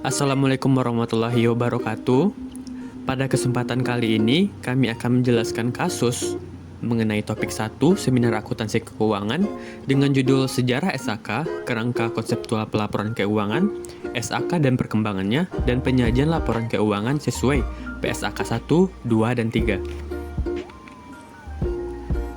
Assalamualaikum warahmatullahi wabarakatuh. Pada kesempatan kali ini, kami akan menjelaskan kasus mengenai topik 1 Seminar Akuntansi Keuangan dengan judul Sejarah SAK, Kerangka Konseptual Pelaporan Keuangan, SAK dan Perkembangannya, dan Penyajian Laporan Keuangan sesuai PSAK 1, 2, dan 3.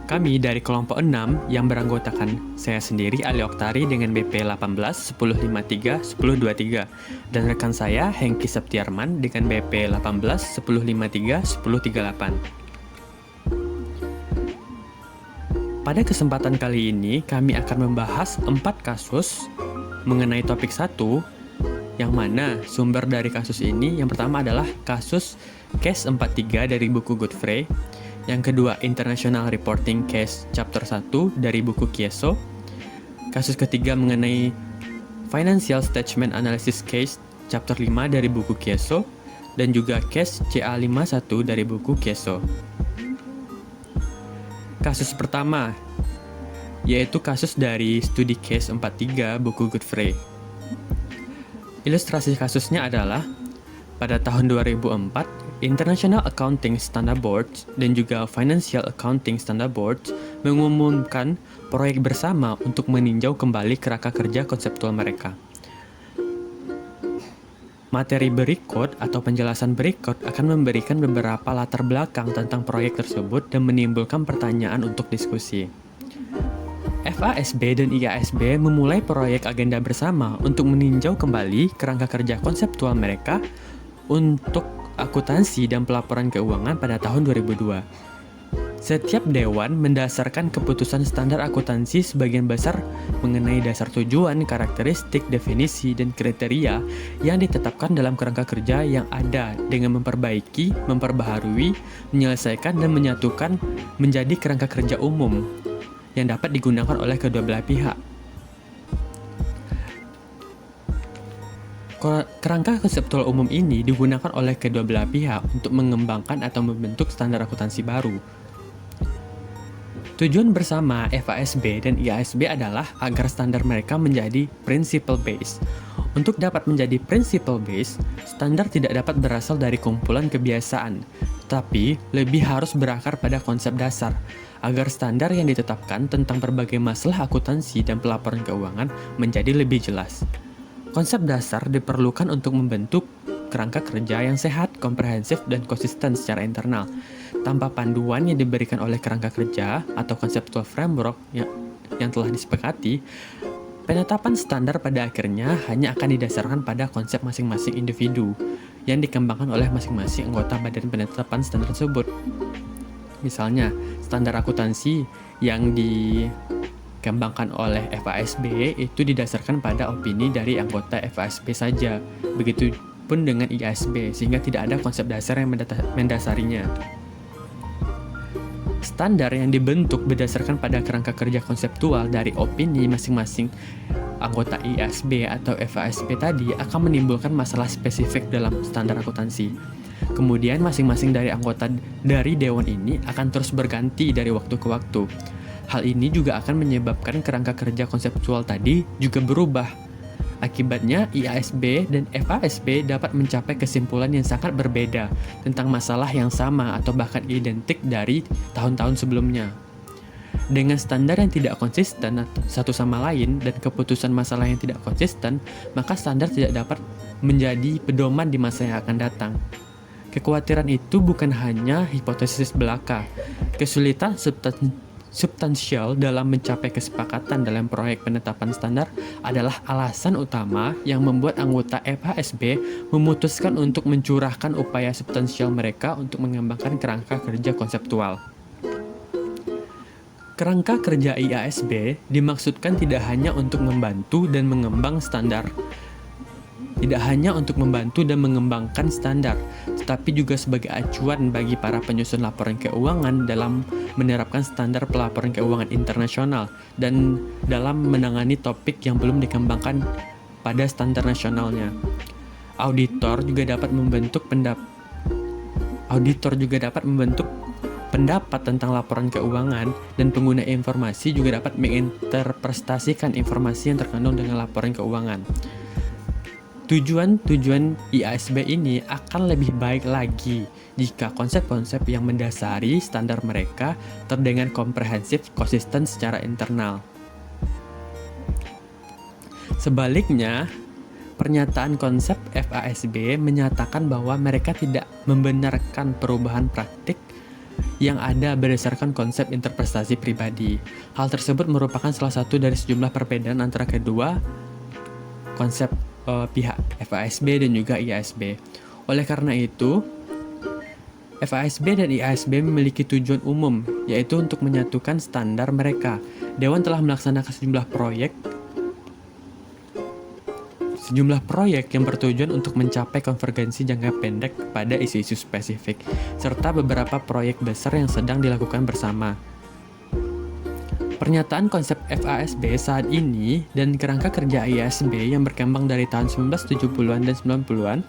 Kami dari kelompok 6 yang beranggotakan saya sendiri Ali Oktari dengan BP 18 1053 1023 dan rekan saya Hengki Septiarman dengan BP 18 1053 1038. Pada kesempatan kali ini kami akan membahas 4 kasus mengenai topik 1 yang mana sumber dari kasus ini yang pertama adalah kasus Case 43 dari buku Godfrey. Yang kedua, International Reporting Case Chapter 1 dari buku Kieso. Kasus ketiga mengenai Financial Statement Analysis Case Chapter 5 dari buku Kieso. Dan juga Case CA51 dari buku Kieso. Kasus pertama, yaitu kasus dari Studi Case 43 buku Godfrey. Ilustrasi kasusnya adalah pada tahun 2004, International Accounting Standard Board dan juga Financial Accounting Standard Board mengumumkan proyek bersama untuk meninjau kembali kerangka kerja konseptual mereka. Materi berikut atau penjelasan berikut akan memberikan beberapa latar belakang tentang proyek tersebut dan menimbulkan pertanyaan untuk diskusi. FASB dan IASB memulai proyek agenda bersama untuk meninjau kembali kerangka kerja konseptual mereka untuk akuntansi dan pelaporan keuangan pada tahun 2002. Setiap dewan mendasarkan keputusan standar akuntansi sebagian besar mengenai dasar tujuan, karakteristik, definisi, dan kriteria yang ditetapkan dalam kerangka kerja yang ada dengan memperbaiki, memperbaharui, menyelesaikan, dan menyatukan menjadi kerangka kerja umum yang dapat digunakan oleh kedua belah pihak. Kerangka konseptual umum ini digunakan oleh kedua belah pihak untuk mengembangkan atau membentuk standar akuntansi baru. Tujuan bersama FASB dan IASB adalah agar standar mereka menjadi principle based. Untuk dapat menjadi principle based, standar tidak dapat berasal dari kumpulan kebiasaan, tapi lebih harus berakar pada konsep dasar, agar standar yang ditetapkan tentang berbagai masalah akuntansi dan pelaporan keuangan menjadi lebih jelas. Konsep dasar diperlukan untuk membentuk kerangka kerja yang sehat, komprehensif, dan konsisten secara internal. Tanpa panduan yang diberikan oleh kerangka kerja atau conceptual framework yang telah disepakati, penetapan standar pada akhirnya hanya akan didasarkan pada konsep masing-masing individu yang dikembangkan oleh masing-masing anggota badan penetapan standar tersebut. Misalnya, standar akuntansi yang dikembangkan oleh FASB itu didasarkan pada opini dari anggota FASB saja. Begitupun dengan IASB, sehingga tidak ada konsep dasar yang mendasarinya. Standar yang dibentuk berdasarkan pada kerangka kerja konseptual dari opini masing-masing anggota IASB atau FASB tadi akan menimbulkan masalah spesifik dalam standar akuntansi. Kemudian masing-masing dari anggota dari dewan ini akan terus berganti dari waktu ke waktu. Hal ini juga akan menyebabkan kerangka kerja konseptual tadi juga berubah. Akibatnya, IASB dan FASB dapat mencapai kesimpulan yang sangat berbeda tentang masalah yang sama atau bahkan identik dari tahun-tahun sebelumnya. Dengan standar yang tidak konsisten satu sama lain dan keputusan masalah yang tidak konsisten, maka standar tidak dapat menjadi pedoman di masa yang akan datang. Kekhawatiran itu bukan hanya hipotesis belaka. Kesulitan substansial dalam mencapai kesepakatan dalam proyek penetapan standar adalah alasan utama yang membuat anggota FASB memutuskan untuk mencurahkan upaya substansial mereka untuk mengembangkan kerangka kerja konseptual. Kerangka kerja IASB dimaksudkan tidak hanya untuk membantu dan mengembangkan standar, tetapi juga sebagai acuan bagi para penyusun laporan keuangan dalam menerapkan standar pelaporan keuangan internasional dan dalam menangani topik yang belum dikembangkan pada standar nasionalnya. Auditor juga dapat membentuk pendapat tentang laporan keuangan, dan pengguna informasi juga dapat menginterpretasikan informasi yang terkandung dengan laporan keuangan. Tujuan-tujuan IASB ini akan lebih baik lagi jika konsep-konsep yang mendasari standar mereka terdengar komprehensif, konsisten secara internal. Sebaliknya, pernyataan konsep FASB menyatakan bahwa mereka tidak membenarkan perubahan praktik yang ada berdasarkan konsep interpretasi pribadi. Hal tersebut merupakan salah satu dari sejumlah perbedaan antara kedua konsep pihak FASB dan juga IASB. Oleh karena itu, FASB dan IASB memiliki tujuan umum, yaitu untuk menyatukan standar mereka. Dewan telah melaksanakan sejumlah proyek yang bertujuan untuk mencapai konvergensi jangka pendek pada isu-isu spesifik, serta beberapa proyek besar yang sedang dilakukan bersama. Pernyataan konsep FASB saat ini dan kerangka kerja IASB yang berkembang dari tahun 1970-an dan 90-an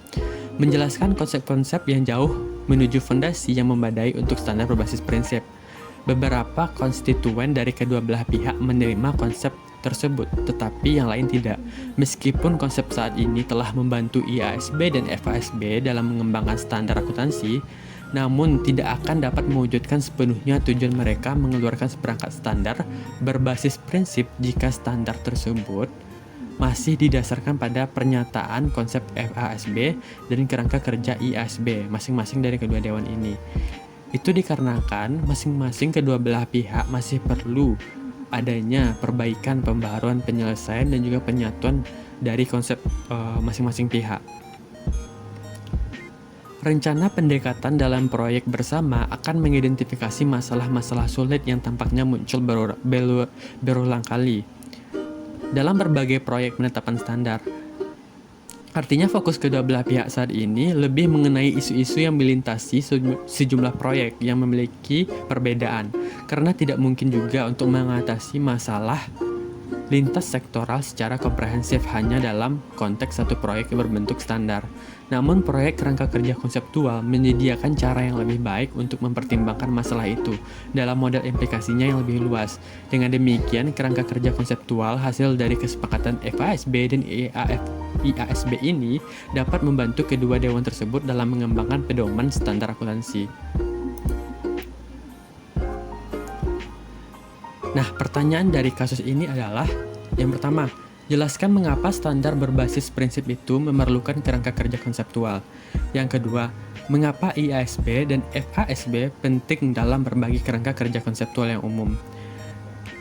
menjelaskan konsep-konsep yang jauh menuju fondasi yang memadai untuk standar berbasis prinsip. Beberapa konstituen dari kedua belah pihak menerima konsep tersebut, tetapi yang lain tidak. Meskipun konsep saat ini telah membantu IASB dan FASB dalam mengembangkan standar akuntansi, namun tidak akan dapat mewujudkan sepenuhnya tujuan mereka mengeluarkan seperangkat standar berbasis prinsip jika standar tersebut masih didasarkan pada pernyataan konsep FASB dan kerangka kerja IASB masing-masing dari kedua dewan ini. Itu dikarenakan masing-masing kedua belah pihak masih perlu adanya perbaikan, pembaharuan, penyelesaian, dan juga penyatuan dari konsep masing-masing pihak. Rencana pendekatan dalam proyek bersama akan mengidentifikasi masalah-masalah sulit yang tampaknya muncul berulang kali dalam berbagai proyek penetapan standar. Artinya fokus kedua belah pihak saat ini lebih mengenai isu-isu yang melintasi sejumlah proyek yang memiliki perbedaan, karena tidak mungkin juga untuk mengatasi masalah lintas sektoral secara komprehensif hanya dalam konteks satu proyek yang berbentuk standar. Namun proyek kerangka kerja konseptual menyediakan cara yang lebih baik untuk mempertimbangkan masalah itu dalam model implikasinya yang lebih luas. Dengan demikian, kerangka kerja konseptual hasil dari kesepakatan FASB dan IASB ini dapat membantu kedua dewan tersebut dalam mengembangkan pedoman standar akuntansi. Nah, pertanyaan dari kasus ini adalah, yang pertama, jelaskan mengapa standar berbasis prinsip itu memerlukan kerangka kerja konseptual. Yang kedua, mengapa IASB dan FASB penting dalam berbagi kerangka kerja konseptual yang umum.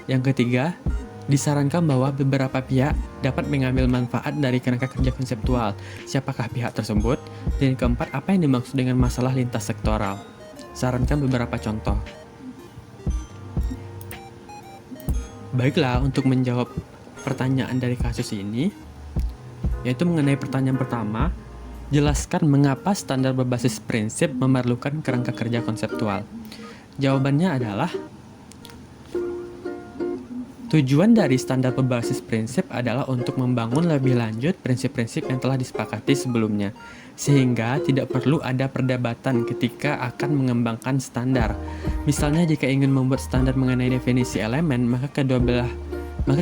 Yang ketiga, disarankan bahwa beberapa pihak dapat mengambil manfaat dari kerangka kerja konseptual. Siapakah pihak tersebut? Dan yang keempat, apa yang dimaksud dengan masalah lintas sektoral? Sarankan beberapa contoh. Baiklah, untuk menjawab pertanyaan dari kasus ini, yaitu mengenai pertanyaan pertama, jelaskan mengapa standar berbasis prinsip memerlukan kerangka kerja konseptual. Jawabannya adalah, tujuan dari standar berbasis prinsip adalah untuk membangun lebih lanjut prinsip-prinsip yang telah disepakati sebelumnya, sehingga tidak perlu ada perdebatan ketika akan mengembangkan standar. Misalnya, jika ingin membuat standar mengenai definisi elemen, maka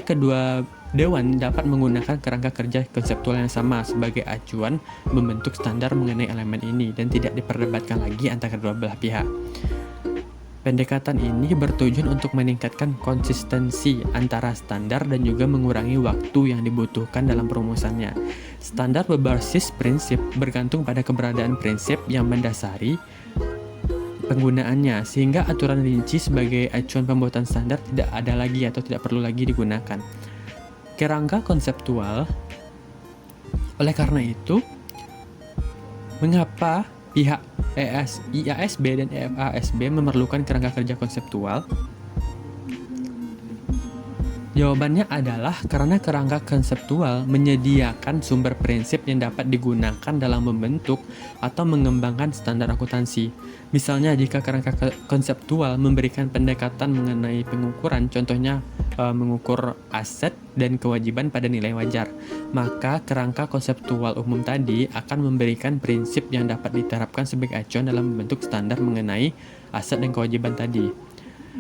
kedua dewan dapat menggunakan kerangka kerja konseptual yang sama sebagai acuan membentuk standar mengenai elemen ini dan tidak diperdebatkan lagi antara kedua belah pihak. Pendekatan ini bertujuan untuk meningkatkan konsistensi antara standar dan juga mengurangi waktu yang dibutuhkan dalam perumusannya. Standar berbasis prinsip bergantung pada keberadaan prinsip yang mendasari penggunaannya, sehingga aturan rinci sebagai acuan pembuatan standar tidak ada lagi atau tidak perlu lagi digunakan. Kerangka konseptual. Oleh karena itu, mengapa pihak IASB dan FASB memerlukan kerangka kerja konseptual? Jawabannya adalah karena kerangka konseptual menyediakan sumber prinsip yang dapat digunakan dalam membentuk atau mengembangkan standar akuntansi. Misalnya, jika kerangka konseptual memberikan pendekatan mengenai pengukuran, contohnya mengukur aset dan kewajiban pada nilai wajar, maka kerangka konseptual umum tadi akan memberikan prinsip yang dapat diterapkan sebagai acuan dalam membentuk standar mengenai aset dan kewajiban tadi.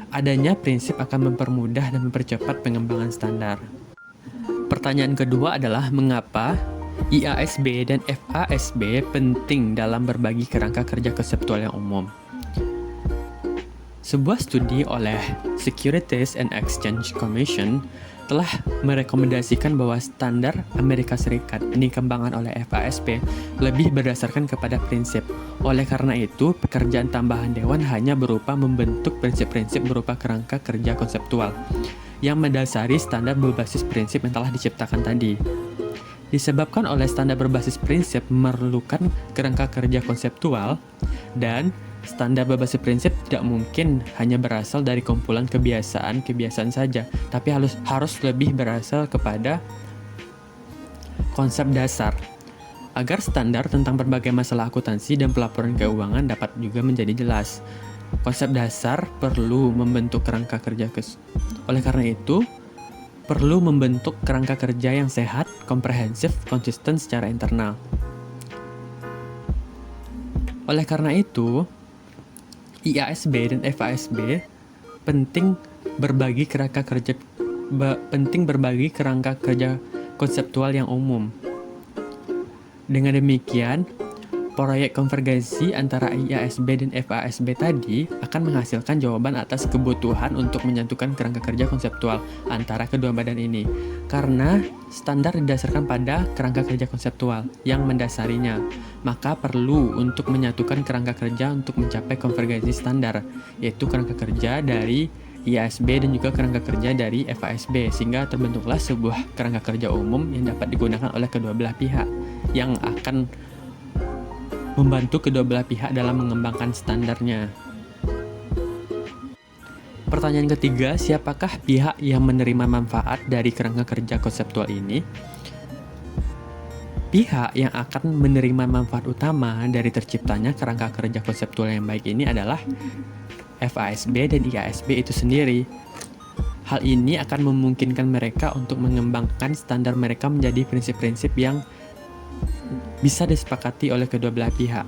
Adanya prinsip akan mempermudah dan mempercepat pengembangan standar. Pertanyaan kedua adalah mengapa IASB dan FASB penting dalam berbagi kerangka kerja konseptual yang umum. Sebuah studi oleh Securities and Exchange Commission telah merekomendasikan bahwa standar Amerika Serikat yang dikembangkan oleh FASB lebih berdasarkan kepada prinsip. Oleh karena itu, pekerjaan tambahan Dewan hanya berupa membentuk prinsip-prinsip berupa kerangka kerja konseptual yang mendasari standar berbasis prinsip yang telah diciptakan tadi. Disebabkan oleh standar berbasis prinsip memerlukan kerangka kerja konseptual dan standar berbasis prinsip tidak mungkin hanya berasal dari kumpulan kebiasaan saja, tapi harus lebih berasal kepada konsep dasar. Agar standar tentang berbagai masalah akuntansi dan pelaporan keuangan dapat juga menjadi jelas, konsep dasar perlu membentuk kerangka kerja. Oleh karena itu, perlu membentuk kerangka kerja yang sehat, komprehensif, konsisten secara internal. Oleh karena itu, IASB dan FASB penting berbagi kerangka kerja konseptual yang umum. Dengan demikian, proyek konvergensi antara IASB dan FASB tadi akan menghasilkan jawaban atas kebutuhan untuk menyatukan kerangka kerja konseptual antara kedua badan ini. Karena standar didasarkan pada kerangka kerja konseptual yang mendasarinya, maka perlu untuk menyatukan kerangka kerja untuk mencapai konvergensi standar, yaitu kerangka kerja dari IASB dan juga kerangka kerja dari FASB, sehingga terbentuklah sebuah kerangka kerja umum yang dapat digunakan oleh kedua belah pihak yang akan membantu kedua belah pihak dalam mengembangkan standarnya. Pertanyaan ketiga, siapakah pihak yang menerima manfaat dari kerangka kerja konseptual ini? Pihak yang akan menerima manfaat utama dari terciptanya kerangka kerja konseptual yang baik ini adalah FASB dan IASB itu sendiri. Hal ini akan memungkinkan mereka untuk mengembangkan standar mereka menjadi prinsip-prinsip yang bisa disepakati oleh kedua belah pihak.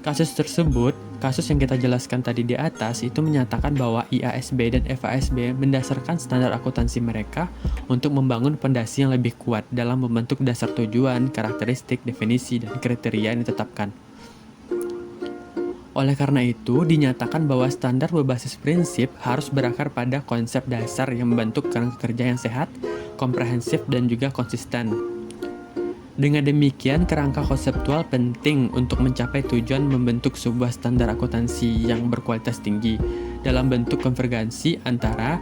Kasus yang kita jelaskan tadi di atas itu menyatakan bahwa IASB dan FASB mendasarkan standar akuntansi mereka untuk membangun fondasi yang lebih kuat dalam membentuk dasar tujuan, karakteristik, definisi, dan kriteria yang ditetapkan. Oleh karena itu, dinyatakan bahwa standar berbasis prinsip harus berakar pada konsep dasar yang membentuk kerangka kerja yang sehat, komprehensif, dan juga konsisten. Dengan demikian, kerangka konseptual penting untuk mencapai tujuan membentuk sebuah standar akuntansi yang berkualitas tinggi dalam bentuk konvergensi antara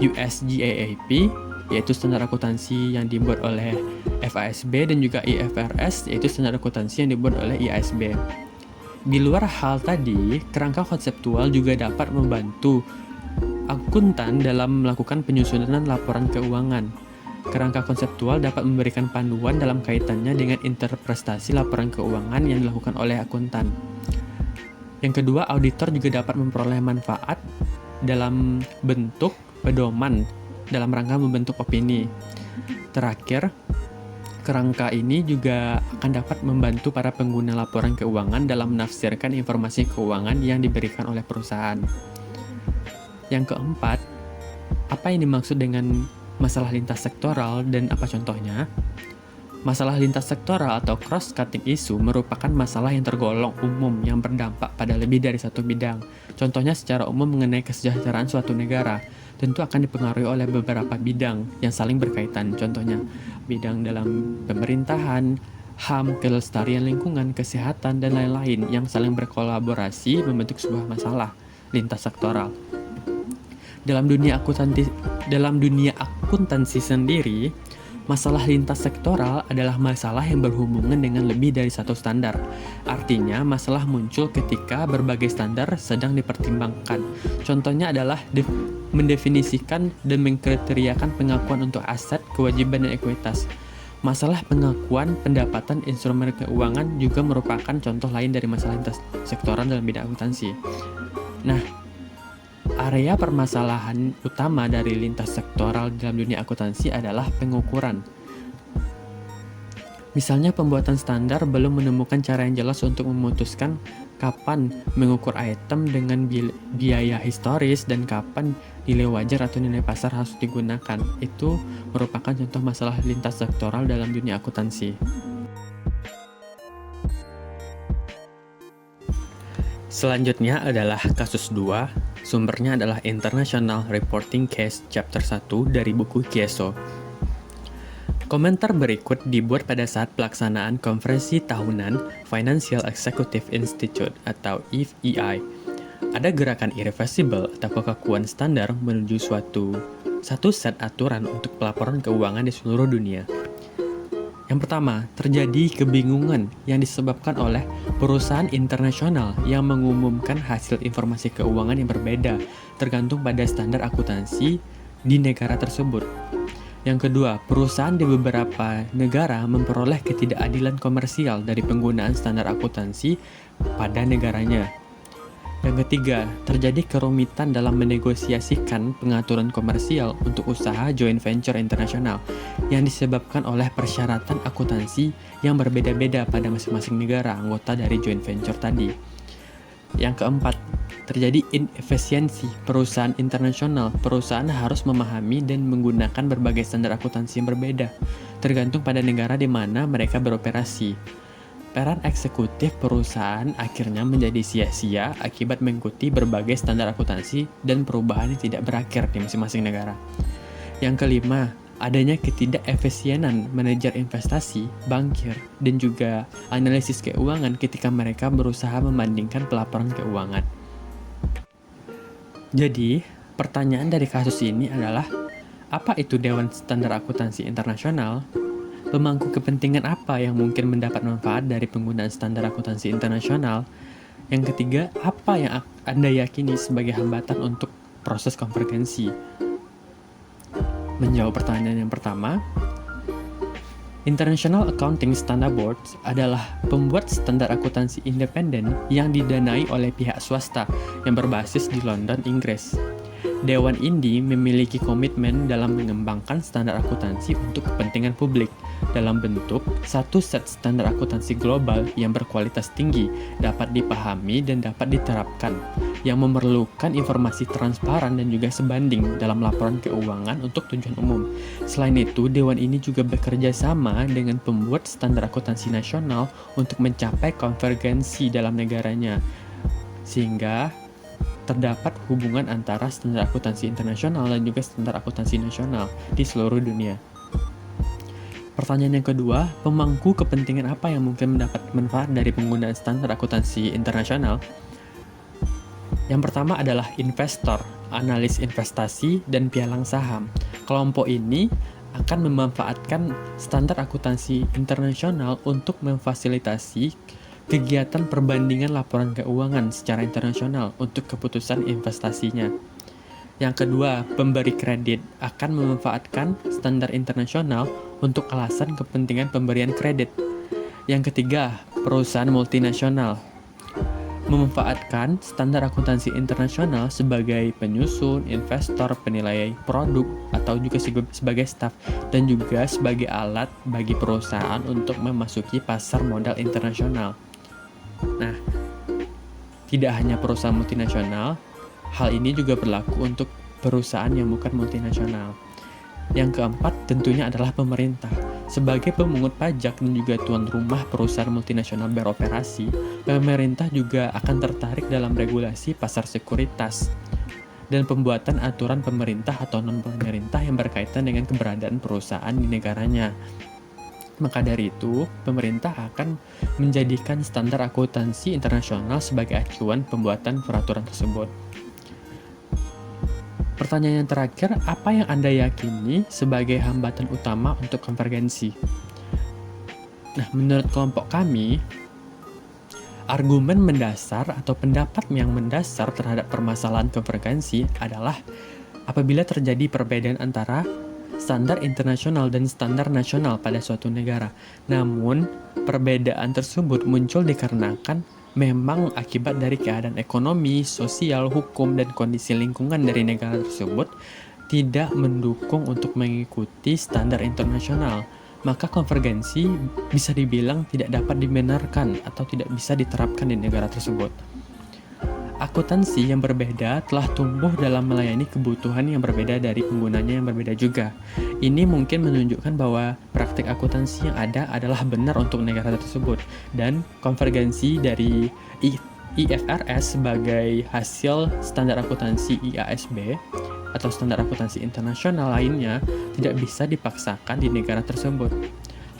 USGAAP, yaitu standar akuntansi yang dibuat oleh FASB, dan juga IFRS, yaitu standar akuntansi yang dibuat oleh IASB. Di luar hal tadi, kerangka konseptual juga dapat membantu akuntan dalam melakukan penyusunan laporan keuangan. Kerangka konseptual dapat memberikan panduan dalam kaitannya dengan interpretasi laporan keuangan yang dilakukan oleh akuntan. Yang kedua, auditor juga dapat memperoleh manfaat dalam bentuk pedoman dalam rangka membentuk opini. Terakhir, kerangka ini juga akan dapat membantu para pengguna laporan keuangan dalam menafsirkan informasi keuangan yang diberikan oleh perusahaan. Yang keempat, apa yang dimaksud dengan masalah lintas sektoral dan apa contohnya? Masalah lintas sektoral atau cross-cutting issue merupakan masalah yang tergolong umum yang berdampak pada lebih dari satu bidang. Contohnya secara umum mengenai kesejahteraan suatu negara, tentu akan dipengaruhi oleh beberapa bidang yang saling berkaitan. Contohnya, bidang dalam pemerintahan, HAM, kelestarian lingkungan, kesehatan, dan lain-lain yang saling berkolaborasi membentuk sebuah masalah lintas sektoral. Dalam dunia akuntansi sendiri, masalah lintas sektoral adalah masalah yang berhubungan dengan lebih dari satu standar. Artinya, masalah muncul ketika berbagai standar sedang dipertimbangkan. Contohnya adalah mendefinisikan dan mengkriteriakan pengakuan untuk aset, kewajiban, dan ekuitas. Masalah pengakuan pendapatan instrumen keuangan juga merupakan contoh lain dari masalah lintas sektoral dalam bidang akuntansi. Nah, area permasalahan utama dari lintas sektoral dalam dunia akuntansi adalah pengukuran. Misalnya, pembuatan standar belum menemukan cara yang jelas untuk memutuskan kapan mengukur item dengan biaya historis, dan kapan nilai wajar atau nilai pasar harus digunakan. Itu merupakan contoh masalah lintas sektoral dalam dunia akuntansi. Selanjutnya adalah kasus 2, sumbernya adalah International Reporting Case Chapter 1 dari buku Kieso. Komentar berikut dibuat pada saat pelaksanaan konferensi tahunan Financial Executive Institute atau FEI. Ada gerakan irreversible atau kekakuan standar menuju satu set aturan untuk pelaporan keuangan di seluruh dunia. Yang pertama, terjadi kebingungan yang disebabkan oleh perusahaan internasional yang mengumumkan hasil informasi keuangan yang berbeda tergantung pada standar akuntansi di negara tersebut. Yang kedua, perusahaan di beberapa negara memperoleh ketidakadilan komersial dari penggunaan standar akuntansi pada negaranya. Yang ketiga, terjadi kerumitan dalam menegosiasikan pengaturan komersial untuk usaha joint venture internasional yang disebabkan oleh persyaratan akuntansi yang berbeda-beda pada masing-masing negara anggota dari joint venture tadi. Yang keempat, terjadi inefisiensi perusahaan internasional. Perusahaan harus memahami dan menggunakan berbagai standar akuntansi yang berbeda, tergantung pada negara di mana mereka beroperasi. Peran eksekutif perusahaan akhirnya menjadi sia-sia akibat mengikuti berbagai standar akuntansi dan perubahan yang tidak berakhir di masing-masing negara. Yang kelima, adanya ketidakefisienan manajer investasi, bankir, dan juga analisis keuangan ketika mereka berusaha membandingkan pelaporan keuangan. Jadi, pertanyaan dari kasus ini adalah, apa itu Dewan Standar Akuntansi Internasional? Pemangku kepentingan apa yang mungkin mendapat manfaat dari penggunaan standar akuntansi internasional? Yang ketiga, apa yang Anda yakini sebagai hambatan untuk proses konvergensi? Menjawab pertanyaan yang pertama, International Accounting Standard Board adalah pembuat standar akuntansi independen yang didanai oleh pihak swasta yang berbasis di London, Inggris. Dewan ini memiliki komitmen dalam mengembangkan standar akuntansi untuk kepentingan publik dalam bentuk satu set standar akuntansi global yang berkualitas tinggi, dapat dipahami dan dapat diterapkan, yang memerlukan informasi transparan dan juga sebanding dalam laporan keuangan untuk tujuan umum. Selain itu, Dewan ini juga bekerja sama dengan pembuat standar akuntansi nasional untuk mencapai konvergensi dalam negaranya, sehingga terdapat hubungan antara standar akuntansi internasional dan juga standar akuntansi nasional di seluruh dunia. Pertanyaan yang kedua, pemangku kepentingan apa yang mungkin mendapat manfaat dari penggunaan standar akuntansi internasional? Yang pertama adalah investor, analis investasi, dan pialang saham. Kelompok ini akan memanfaatkan standar akuntansi internasional untuk memfasilitasi kegiatan perbandingan laporan keuangan secara internasional untuk keputusan investasinya. Yang kedua, pemberi kredit akan memanfaatkan standar internasional untuk alasan kepentingan pemberian kredit. Yang ketiga, perusahaan multinasional memanfaatkan standar akuntansi internasional sebagai penyusun, investor, penilai produk, atau juga sebagai staf, dan juga sebagai alat bagi perusahaan untuk memasuki pasar modal internasional. Nah, tidak hanya perusahaan multinasional, hal ini juga berlaku untuk perusahaan yang bukan multinasional. Yang keempat tentunya adalah pemerintah. Sebagai pemungut pajak dan juga tuan rumah perusahaan multinasional beroperasi, pemerintah juga akan tertarik dalam regulasi pasar sekuritas dan pembuatan aturan pemerintah atau non-pemerintah yang berkaitan dengan keberadaan perusahaan di negaranya. Maka dari itu, pemerintah akan menjadikan standar akuntansi internasional sebagai acuan pembuatan peraturan tersebut. Pertanyaan yang terakhir, apa yang Anda yakini sebagai hambatan utama untuk konvergensi? Nah, menurut kelompok kami, argumen mendasar atau pendapat yang mendasar terhadap permasalahan konvergensi adalah apabila terjadi perbedaan antara standar internasional dan standar nasional pada suatu negara. Namun, perbedaan tersebut muncul dikarenakan memang akibat dari keadaan ekonomi, sosial, hukum, dan kondisi lingkungan dari negara tersebut tidak mendukung untuk mengikuti standar internasional. maka konvergensi bisa dibilang tidak dapat dibenarkan atau tidak bisa diterapkan di negara tersebut. Akuntansi yang berbeda telah tumbuh dalam melayani kebutuhan yang berbeda dari penggunanya yang berbeda juga. Ini mungkin menunjukkan bahwa praktik akuntansi yang ada adalah benar untuk negara tersebut, dan konvergensi dari IFRS sebagai hasil standar akuntansi IASB atau standar akuntansi internasional lainnya tidak bisa dipaksakan di negara tersebut,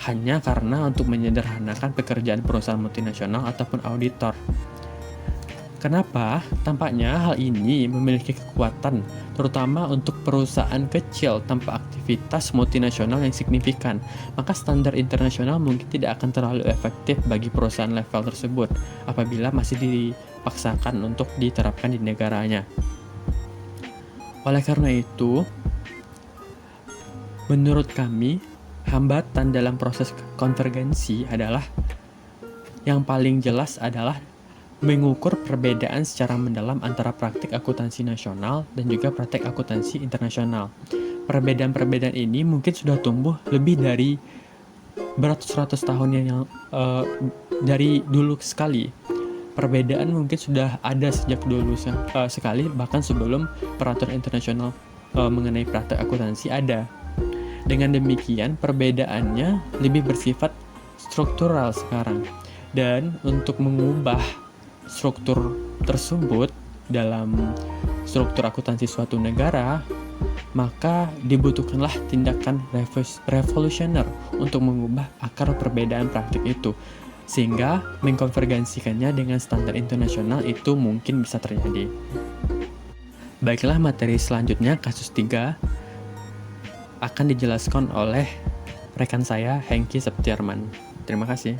hanya karena untuk menyederhanakan pekerjaan perusahaan multinasional ataupun auditor. Kenapa? Tampaknya hal ini memiliki kekuatan, terutama untuk perusahaan kecil tanpa aktivitas multinasional yang signifikan. Maka standar internasional mungkin tidak akan terlalu efektif bagi perusahaan level tersebut apabila masih dipaksakan untuk diterapkan di negaranya. Oleh karena itu, menurut kami, hambatan dalam proses konvergensi adalah yang paling jelas adalah mengukur perbedaan secara mendalam antara praktik akuntansi nasional dan juga praktik akuntansi internasional. Perbedaan-perbedaan ini mungkin sudah tumbuh lebih dari beratus-ratus tahun yang dari dulu sekali. Perbedaan mungkin sudah ada sejak dulu sekali, bahkan sebelum peraturan internasional mengenai praktik akuntansi ada. Dengan demikian, perbedaannya lebih bersifat struktural sekarang. Dan untuk mengubah struktur tersebut dalam struktur akuntansi suatu negara, maka dibutuhkanlah tindakan revolusioner untuk mengubah akar perbedaan praktik itu, sehingga mengkonvergensikannya dengan standar internasional itu mungkin bisa terjadi. Baiklah, materi selanjutnya, kasus 3, akan dijelaskan oleh rekan saya, Hengki Septiarman. Terima kasih.